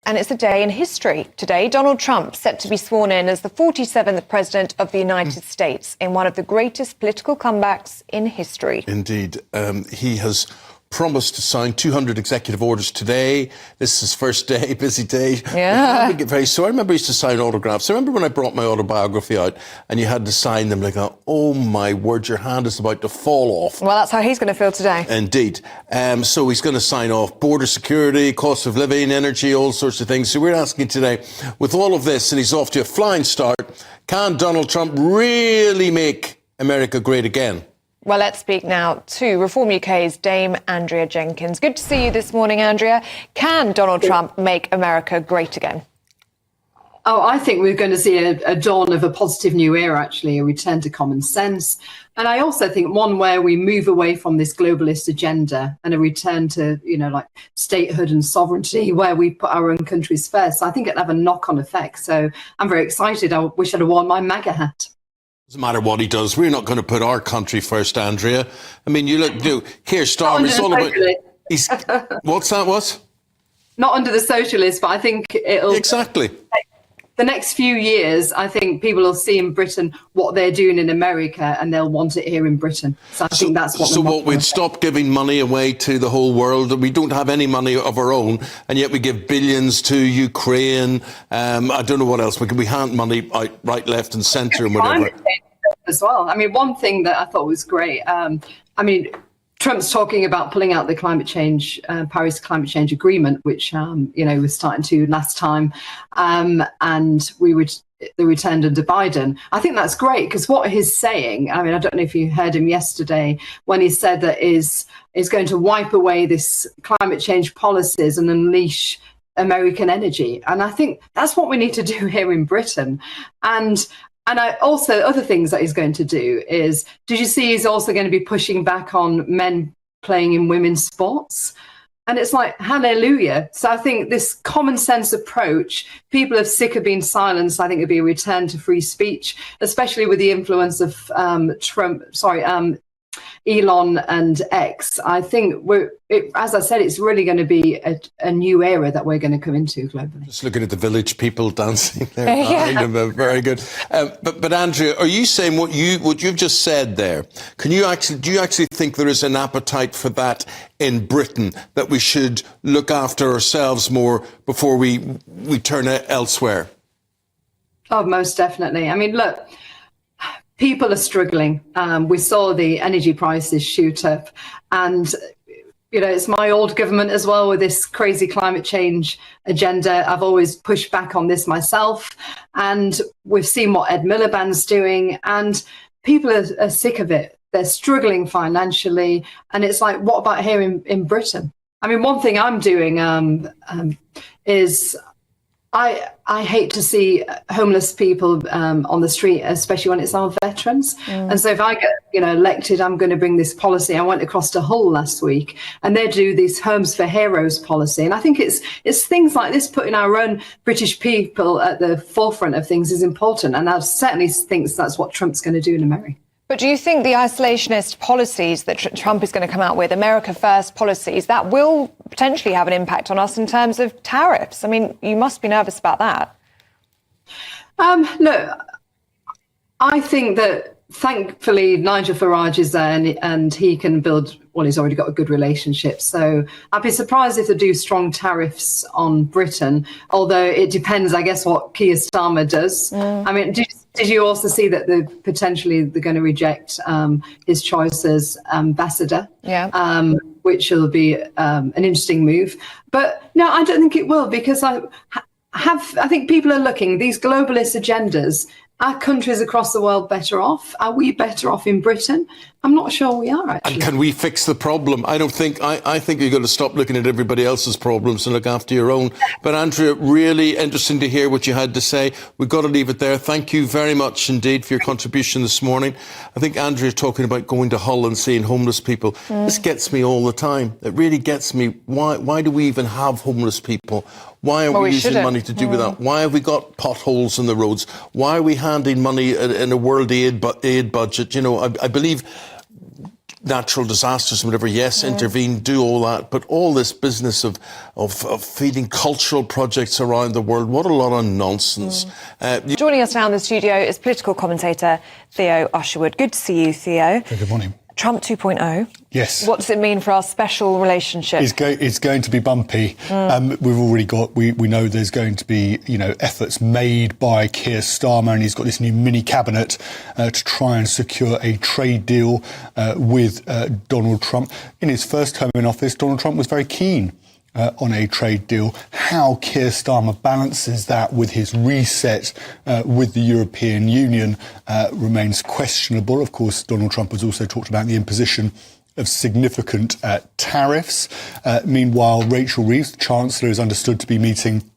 And it's a day in history today. Donald Trump set to be sworn in as the 47th President of the United States in one of the greatest political comebacks in history. Indeed. He has promised to sign 200 executive orders today. This is his first day, busy day. Yeah. So I remember he used to sign autographs. I remember when I brought my autobiography out and you had to sign them, like, oh my word, your hand is about to fall off. Well, that's how he's going to feel today. Indeed. So he's going to sign off border security, cost of living, energy, all sorts of things. So we're asking today, with all of this, and he's off to a flying start, can Donald Trump really make America great again? Well, let's speak now to Reform UK's Dame Andrea Jenkins. Good to see you this morning, Andrea. Can Donald Trump make America great again? Oh, I think we're going to see a dawn of a positive new era, actually, a return to common sense. And I also think one where we move away from this globalist agenda and a return to, like statehood and sovereignty, where we put our own countries first. So I think it'll have a knock-on effect. So I'm very excited. I wish I'd have worn my MAGA hat. Doesn't matter what he does. We're not going to put our country first, Andrea. I mean, you look, Keir Starmer, it's all about... What's that, what? Not under the socialists, but I think it'll... Exactly. The next few years, I think people will see in Britain what they're doing in America and they'll want it here in Britain. So I think that's what... So what, we'd stop giving money away to the whole world? We don't have any money of our own, and yet we give billions to Ukraine. I don't know what else. We hand money out right, left and centre and whatever. As well. I mean, one thing that I thought was great, Trump's talking about pulling out the Paris Climate Change Agreement, which, was starting to last time, and they returned under Biden. I think that's great because what he's saying, I don't know if you heard him yesterday when he said that is going to wipe away this climate change policies and unleash American energy. And I think that's what we need to do here in Britain. And also, other things that he's going to do is, did you see he's also going to be pushing back on men playing in women's sports? And it's like, hallelujah. So I think this common sense approach, people are sick of being silenced. I think it'll be a return to free speech, especially with the influence of Elon and X. I think as I said, it's really going to be a new era that we're going to come into globally. Just looking at the village people dancing there behind them, very good. But Andrea, are you saying what you've just said there? Do you actually think there is an appetite for that in Britain, that we should look after ourselves more before we turn elsewhere? Oh, most definitely. I mean, look. People are struggling. We saw the energy prices shoot up, and it's my old government as well with this crazy climate change agenda. I've always pushed back on this myself, and we've seen what Ed Miliband's doing, and people are sick of it. They're struggling financially, and it's like, what about here in Britain? I mean, one thing I'm doing is I hate to see homeless people on the street, especially when it's our veterans. And so if I get elected, I'm going to bring this policy. I went across to Hull last week, and they do this Homes for Heroes policy. And I think it's things like this, putting our own British people at the forefront of things is important. And I certainly think that's what Trump's going to do in America. But do you think the isolationist policies that Trump is going to come out with, America First policies, that will potentially have an impact on us in terms of tariffs? I mean, you must be nervous about that. Look, I think that thankfully Nigel Farage is there and he can build, well, he's already got a good relationship. So I'd be surprised if they do strong tariffs on Britain, although it depends, I guess, what Keir Starmer does. I mean, did you also see that they're going to reject his choice as ambassador? Yeah. Which will be an interesting move. But no, I don't think it will, because I think people are looking, these globalist agendas. Are countries across the world better off? Are we better off in Britain? I'm not sure we are, actually. And can we fix the problem? I think you've got to stop looking at everybody else's problems and look after your own. But Andrea, really interesting to hear what you had to say. We've got to leave it there. Thank you very much indeed for your contribution this morning. I think Andrea talking about going to Hull and seeing homeless people. This gets me all the time. It really gets me. Why do we even have homeless people? Why are we using money to do with that? Why have we got potholes in the roads? Why are we handing money in a world aid budget? I believe natural disasters and whatever, yes, intervene, do all that. But all this business of feeding cultural projects around the world, what a lot of nonsense. Joining us now in the studio is political commentator Theo Usherwood. Good to see you, Theo. Good morning. Trump 2.0. Yes. What does it mean for our special relationship? It's going to be bumpy. We've already got, we know there's going to be, efforts made by Keir Starmer, and he's got this new mini cabinet to try and secure a trade deal with Donald Trump. In his first term in office, Donald Trump was very keen on a trade deal. How Keir Starmer balances that with his reset with the European Union remains questionable. Of course, Donald Trump has also talked about the imposition of significant tariffs. Meanwhile, Rachel Reeves, the Chancellor, is understood to be meeting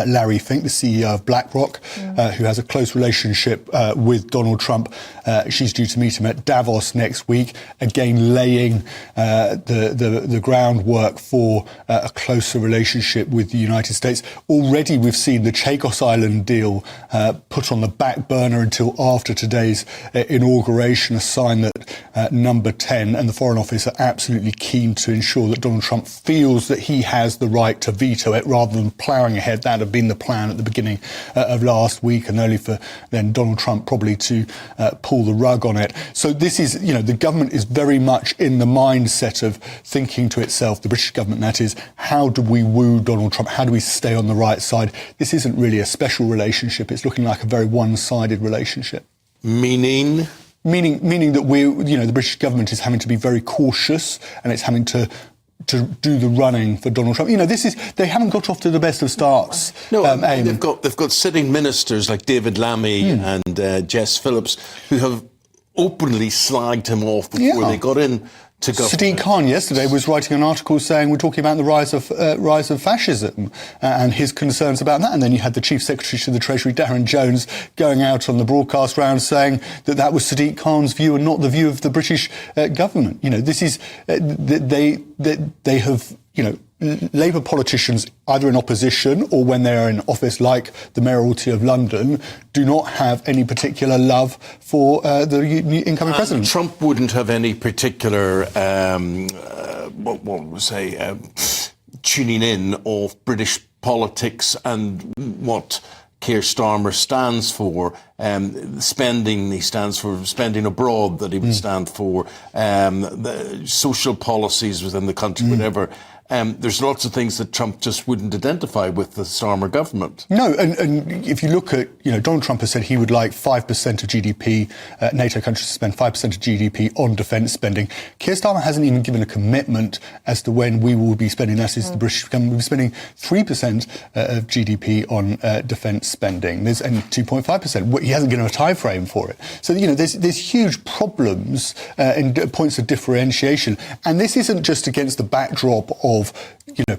Larry Fink, the CEO of BlackRock, who has a close relationship with Donald Trump. She's due to meet him at Davos next week, again laying the groundwork for a closer relationship with the United States. Already we've seen the Chagos Island deal put on the back burner until after today's inauguration, a sign that Number 10 and the Foreign Office are absolutely keen to ensure that Donald Trump feels that he has the right to veto it rather than ploughing ahead. That had been the plan at the beginning of last week, and only for then Donald Trump probably to pull the rug on it. So this is, the government is very much in the mindset of thinking to itself, the British government that is, how do we woo Donald Trump? How do we stay on the right side? This isn't really a special relationship. It's looking like a very one-sided relationship. Meaning that the British government is having to be very cautious, and it's having to do the running for Donald Trump. They haven't got off to the best of starts. No, they've got sitting ministers like David Lammy and Jess Phillips who have openly slagged him off before they got in to government. Sadiq Khan yesterday was writing an article saying we're talking about the rise of fascism and his concerns about that. And then you had the Chief Secretary to the Treasury, Darren Jones, going out on the broadcast round saying that was Sadiq Khan's view and not the view of the British government. This is they have Labour politicians, either in opposition or when they are in office, like the mayoralty of London, do not have any particular love for the incoming president. Trump wouldn't have any particular, tuning in of British politics and what Keir Starmer stands for, spending, he stands for spending abroad, that he would stand for, the social policies within the country, whatever. There's lots of things that Trump just wouldn't identify with the Starmer government. No, and if you look at, Donald Trump has said he would like 5% of GDP, NATO countries to spend 5% of GDP on defence spending. Keir Starmer hasn't even given a commitment as to when we will be spending. That is, the British government will be spending 3% of GDP on defence spending. There's and 2.5%. He hasn't given a time frame for it. So, there's huge problems and points of differentiation. And this isn't just against the backdrop of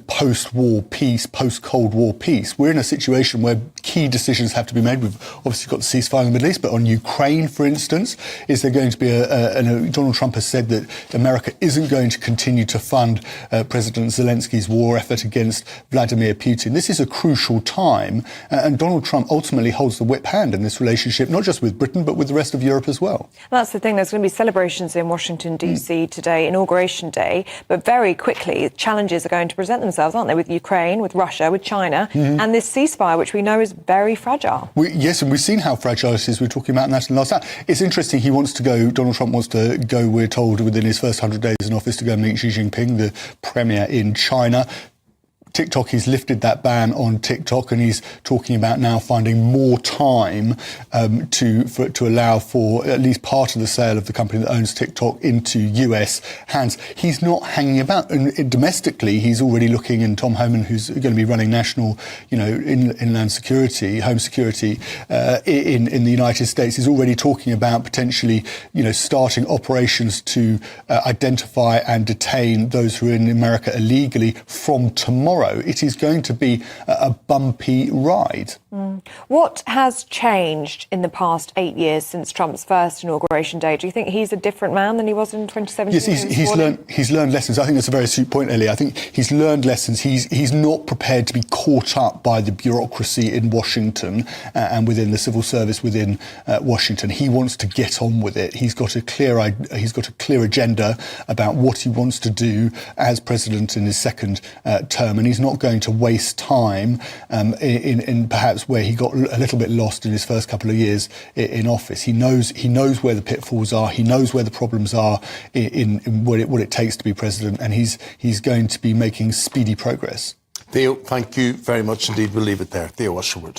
post-war peace, post-Cold War peace. We're in a situation where key decisions have to be made. We've obviously got the ceasefire in the Middle East, but on Ukraine, for instance, is there going to be Donald Trump has said that America isn't going to continue to fund President Zelensky's war effort against Vladimir Putin. This is a crucial time, and Donald Trump ultimately holds the whip hand in this relationship, not just with Britain, but with the rest of Europe as well. That's the thing. There's going to be celebrations in Washington, D.C. today, Inauguration Day, but very quickly, challenges are going to present themselves, aren't they, with Ukraine, with Russia, with China, and this ceasefire, which we know is very fragile. Yes, and we've seen how fragile it is. We were talking about that in the last hour. It's interesting, Donald Trump wants to go, we're told, within his first 100 days in office to go and meet Xi Jinping, the premier in China. TikTok, he's lifted that ban on TikTok, and he's talking about now finding more time to allow for at least part of the sale of the company that owns TikTok into US hands. He's not hanging about. And domestically, he's already looking, and Tom Homan, who's going to be running national, inland security, home security in the United States, is already talking about potentially, starting operations to identify and detain those who are in America illegally from tomorrow. It is going to be a bumpy ride. What has changed in the past 8 years since Trump's first inauguration day? Do you think he's a different man than he was in 2017? Yes, he's learned lessons. I think that's a very astute point, Ellie. I think he's learned lessons. He's not prepared to be caught up by the bureaucracy in Washington and within the civil service within Washington. He wants to get on with it. He's got a clear agenda about what he wants to do as president in his second term, and he's not going to waste time in perhaps where he got a little bit lost in his first couple of years in office. He knows where the pitfalls are. He knows where the problems are in what it takes to be president, and he's going to be making speedy progress. Theo, thank you very much indeed. We'll leave it there. Theo Usherwood.